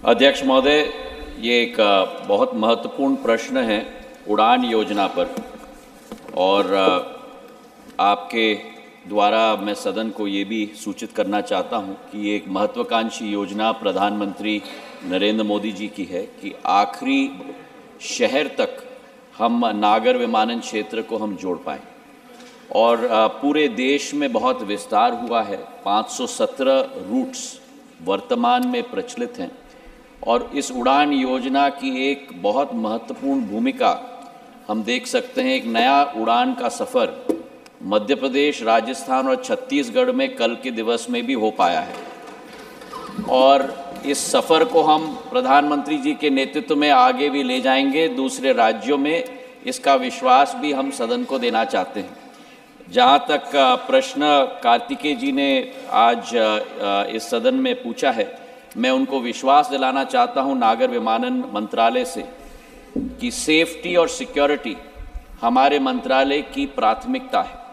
अध्यक्ष महोदय, ये एक बहुत महत्वपूर्ण प्रश्न है उड़ान योजना पर, और आपके द्वारा मैं सदन को ये भी सूचित करना चाहता हूँ कि ये एक महत्वाकांक्षी योजना प्रधानमंत्री नरेंद्र मोदी जी की है कि आखिरी शहर तक हम नागर विमानन क्षेत्र को हम जोड़ पाएँ। और पूरे देश में बहुत विस्तार हुआ है। 517 रूट्स वर्तमान में प्रचलित हैं और इस उड़ान योजना की एक बहुत महत्वपूर्ण भूमिका हम देख सकते हैं। एक नया उड़ान का सफ़र मध्य प्रदेश, राजस्थान और छत्तीसगढ़ में कल के दिवस में भी हो पाया है, और इस सफ़र को हम प्रधानमंत्री जी के नेतृत्व में आगे भी ले जाएंगे दूसरे राज्यों में। इसका विश्वास भी हम सदन को देना चाहते हैं। जहाँ तक प्रश्न कार्तिकेय जी ने आज इस सदन में पूछा है, मैं उनको विश्वास दिलाना चाहता हूँ नागर विमानन मंत्रालय से कि सेफ्टी और सिक्योरिटी हमारे मंत्रालय की प्राथमिकता है।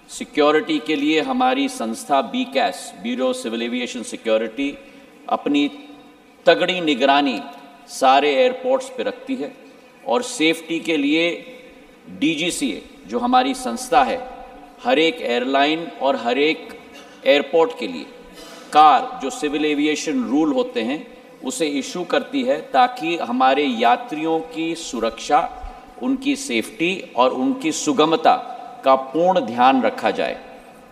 सिक्योरिटी के लिए हमारी संस्था बीकैस, ब्यूरो सिविल एविएशन सिक्योरिटी, अपनी तगड़ी निगरानी सारे एयरपोर्ट्स पे रखती है, और सेफ्टी के लिए DGCA जो हमारी संस्था है, हर एक एयरलाइन और हर एक एयरपोर्ट के लिए कार जो सिविल एविएशन रूल होते हैं उसे इशू करती है, ताकि हमारे यात्रियों की सुरक्षा, उनकी सेफ्टी और उनकी सुगमता का पूर्ण ध्यान रखा जाए।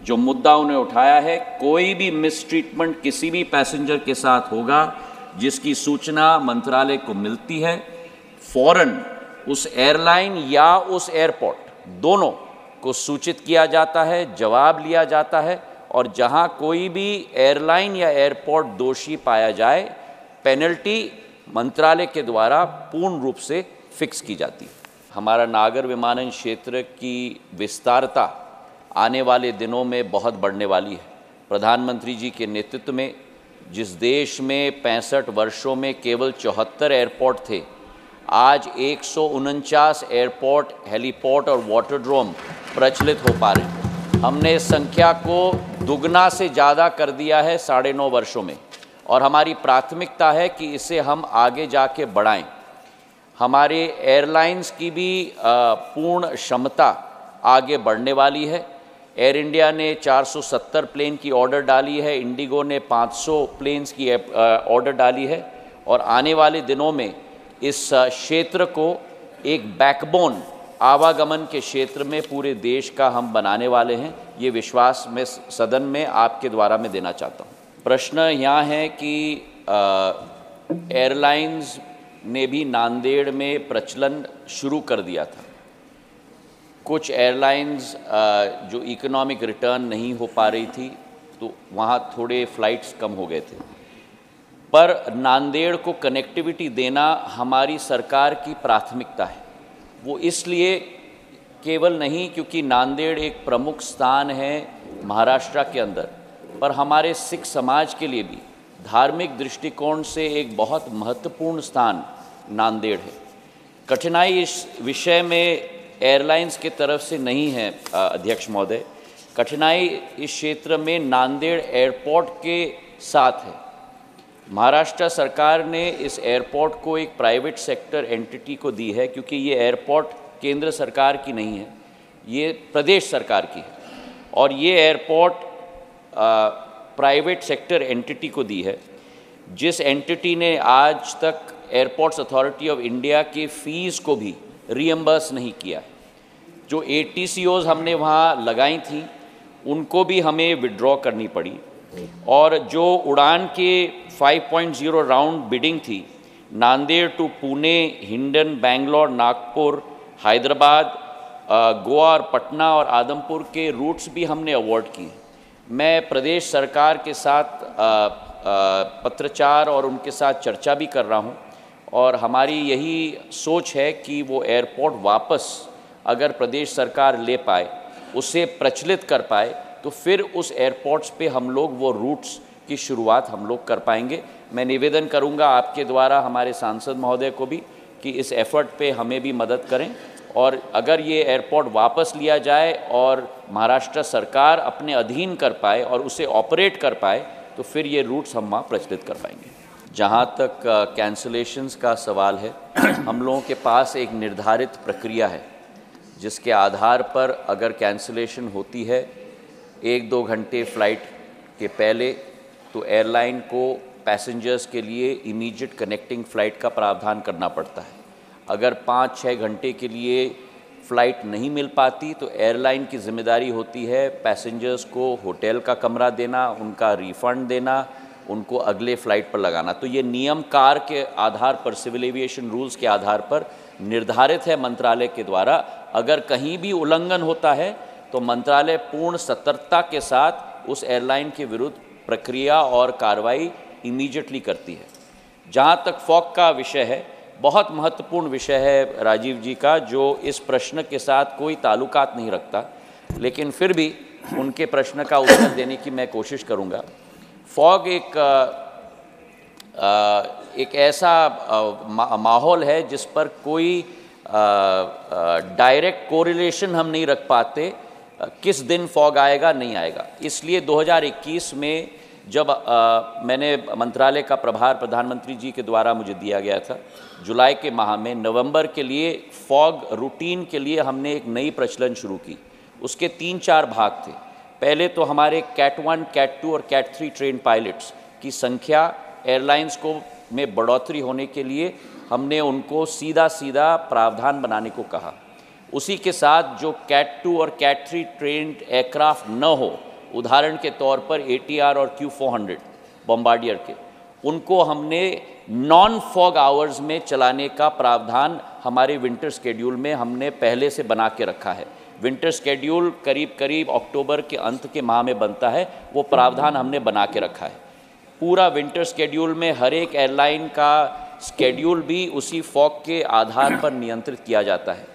जो मुद्दा उन्हें उठाया है, कोई भी मिसट्रीटमेंट किसी भी पैसेंजर के साथ होगा जिसकी सूचना मंत्रालय को मिलती है, फौरन उस एयरलाइन या उस एयरपोर्ट दोनों को सूचित किया जाता है, जवाब लिया जाता है, और जहां कोई भी एयरलाइन या एयरपोर्ट दोषी पाया जाए, पेनल्टी मंत्रालय के द्वारा पूर्ण रूप से फिक्स की जाती है। हमारा नागर विमानन क्षेत्र की विस्तारता आने वाले दिनों में बहुत बढ़ने वाली है। प्रधानमंत्री जी के नेतृत्व में जिस देश में 65 वर्षों में केवल 74 एयरपोर्ट थे, आज 149 एयरपोर्ट, हेलीपोर्ट और वाटरड्रोम प्रचलित हो पा रहे हैं। हमने इस संख्या को दुगना से ज़्यादा कर दिया है 9.5 वर्षों में, और हमारी प्राथमिकता है कि इसे हम आगे जाके बढ़ाएं। हमारे एयरलाइंस की भी पूर्ण क्षमता आगे बढ़ने वाली है। एयर इंडिया ने 470 प्लेन की ऑर्डर डाली है, इंडिगो ने 500 प्लेन्स की ऑर्डर डाली है, और आने वाले दिनों में इस क्षेत्र को एक बैकबोन आवागमन के क्षेत्र में पूरे देश का हम बनाने वाले हैं। ये विश्वास मैं सदन में आपके द्वारा मैं देना चाहता हूँ। प्रश्न यहाँ है कि एयरलाइंस ने भी नांदेड़ में प्रचलन शुरू कर दिया था। कुछ एयरलाइंस जो इकोनॉमिक रिटर्न नहीं हो पा रही थी, तो वहाँ थोड़े फ़्लाइट्स कम हो गए थे, पर नांदेड़ को कनेक्टिविटी देना हमारी सरकार की प्राथमिकता है। वो इसलिए केवल नहीं क्योंकि नांदेड़ एक प्रमुख स्थान है महाराष्ट्र के अंदर, पर हमारे सिख समाज के लिए भी धार्मिक दृष्टिकोण से एक बहुत महत्वपूर्ण स्थान नांदेड़ है। कठिनाई इस विषय में एयरलाइंस के तरफ से नहीं है अध्यक्ष महोदय, कठिनाई इस क्षेत्र में नांदेड़ एयरपोर्ट के साथ है। महाराष्ट्र सरकार ने इस एयरपोर्ट को एक प्राइवेट सेक्टर एंटिटी को दी है, क्योंकि ये एयरपोर्ट केंद्र सरकार की नहीं है, ये प्रदेश सरकार की है, और ये एयरपोर्ट प्राइवेट सेक्टर एंटिटी को दी है, जिस एंटिटी ने आज तक एयरपोर्ट्स अथॉरिटी ऑफ इंडिया के फ़ीस को भी रीएम्बर्स नहीं किया है। जो ATCOs हमने वहाँ लगाई थी उनको भी हमें विड्रॉ करनी पड़ी, और जो उड़ान के 5.0 राउंड बिडिंग थी, नांदेड़ टू पुणे, हिंडन, बेंगलोर, नागपुर, हैदराबाद, गोवा और पटना और आदमपुर के रूट्स भी हमने अवॉर्ड किए। मैं प्रदेश सरकार के साथ पत्रचार और उनके साथ चर्चा भी कर रहा हूं, और हमारी यही सोच है कि वो एयरपोर्ट वापस अगर प्रदेश सरकार ले पाए, उसे प्रचलित कर पाए, तो फिर उस एयरपोर्ट्स पे हम लोग वो रूट्स की शुरुआत हम लोग कर पाएंगे। मैं निवेदन करूंगा आपके द्वारा हमारे सांसद महोदय को भी कि इस एफर्ट पे हमें भी मदद करें, और अगर ये एयरपोर्ट वापस लिया जाए और महाराष्ट्र सरकार अपने अधीन कर पाए और उसे ऑपरेट कर पाए, तो फिर ये रूट्स हम वहाँ प्रचलित कर पाएंगे। जहाँ तक कैंसलेशंस का सवाल है, हम लोगों के पास एक निर्धारित प्रक्रिया है जिसके आधार पर अगर कैंसलेशन होती है 1-2 घंटे फ़्लाइट के पहले, तो एयरलाइन को पैसेंजर्स के लिए इमीडिएट कनेक्टिंग फ़्लाइट का प्रावधान करना पड़ता है। अगर 5-6 घंटे के लिए फ़्लाइट नहीं मिल पाती तो एयरलाइन की ज़िम्मेदारी होती है पैसेंजर्स को होटल का कमरा देना, उनका रिफ़ंड देना, उनको अगले फ़्लाइट पर लगाना। तो ये नियम कार के आधार पर, सिविल एविएशन रूल्स के आधार पर निर्धारित है मंत्रालय के द्वारा। अगर कहीं भी उल्लंघन होता है तो मंत्रालय पूर्ण सतर्कता के साथ उस एयरलाइन के विरुद्ध प्रक्रिया और कार्रवाई इमीडिएटली करती है। जहाँ तक फॉग का विषय है, बहुत महत्वपूर्ण विषय है राजीव जी का, जो इस प्रश्न के साथ कोई ताल्लुकात नहीं रखता, लेकिन फिर भी उनके प्रश्न का उत्तर देने की मैं कोशिश करूँगा। फॉग एक ऐसा माहौल है जिस पर कोई डायरेक्ट कोरिलेशन हम नहीं रख पाते किस दिन फॉग आएगा नहीं आएगा। इसलिए 2021 में जब मैंने मंत्रालय का प्रभार प्रधानमंत्री जी के द्वारा मुझे दिया गया था, जुलाई के माह में नवंबर के लिए फॉग रूटीन के लिए हमने एक नई प्रचलन शुरू की। उसके 3-4 भाग थे। पहले तो हमारे कैट 1, कैट 2 और कैट 3 ट्रेन पायलट्स की संख्या एयरलाइंस को में बढ़ोतरी होने के लिए हमने उनको सीधा प्रावधान बनाने को कहा। उसी के साथ जो कैट 2 और कैट 3 ट्रेन्ड एयरक्राफ्ट न हो, उदाहरण के तौर पर ATR और Q400 बॉम्बार्डियर के, उनको हमने नॉन फॉग आवर्स में चलाने का प्रावधान हमारे विंटर स्केड्यूल में हमने पहले से बना के रखा है। विंटर स्केड्यूल करीब अक्टूबर के अंत के माह में बनता है, वो प्रावधान हमने बना के रखा है। पूरा विंटर स्केड्यूल में हर एक एयरलाइन का स्केड्यूल भी उसी फॉग के आधार पर नियंत्रित किया जाता है।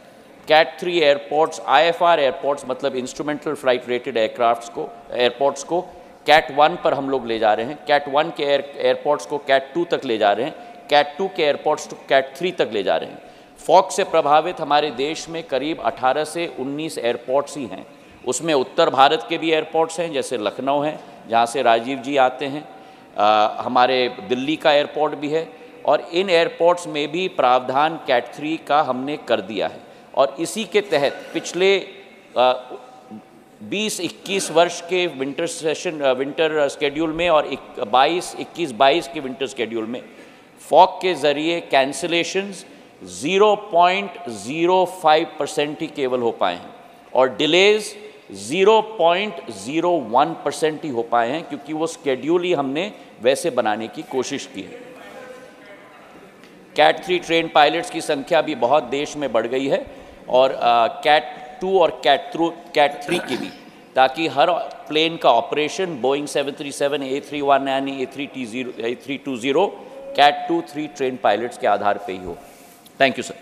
कैट 3 एयरपोर्ट्स, IFR एयरपोर्ट्स मतलब इंस्ट्रूमेंटल फ्लाइट रेटेड एयरपोर्ट्स को कैट 1 पर हम लोग ले जा रहे हैं। कैट 1 के एयरपोर्ट्स को कैट 2 तक ले जा रहे हैं। कैट 2 के एयरपोर्ट्स को कैट 3 तक ले जा रहे हैं। फॉग से प्रभावित हमारे देश में करीब 18 से 19 एयरपोर्ट्स ही हैं। उसमें उत्तर भारत के भी एयरपोर्ट्स हैं, जैसे लखनऊ है जहाँ से राजीव जी आते हैं, हमारे दिल्ली का एयरपोर्ट भी है, और इन एयरपोर्ट्स में भी प्रावधान कैट 3 का हमने कर दिया है। और इसी के तहत पिछले 20-21 वर्ष के विंटर स्केड्यूल में और 21-22 के विंटर स्केड्यूल में फॉग के ज़रिए कैंसिलेशंस 0.05% ही केवल हो पाए हैं और डिलेज़ 0.01% ही हो पाए हैं, क्योंकि वो स्केड्यूल ही हमने वैसे बनाने की कोशिश की है। कैट 3 ट्रेन पायलट्स की संख्या भी बहुत देश में बढ़ गई है, और कैट 2 और कैट 3 की भी, ताकि हर प्लेन का operation Boeing 737, A319, A320, cat 2-3 train pilots के आधार पे ही हो। Thank you sir.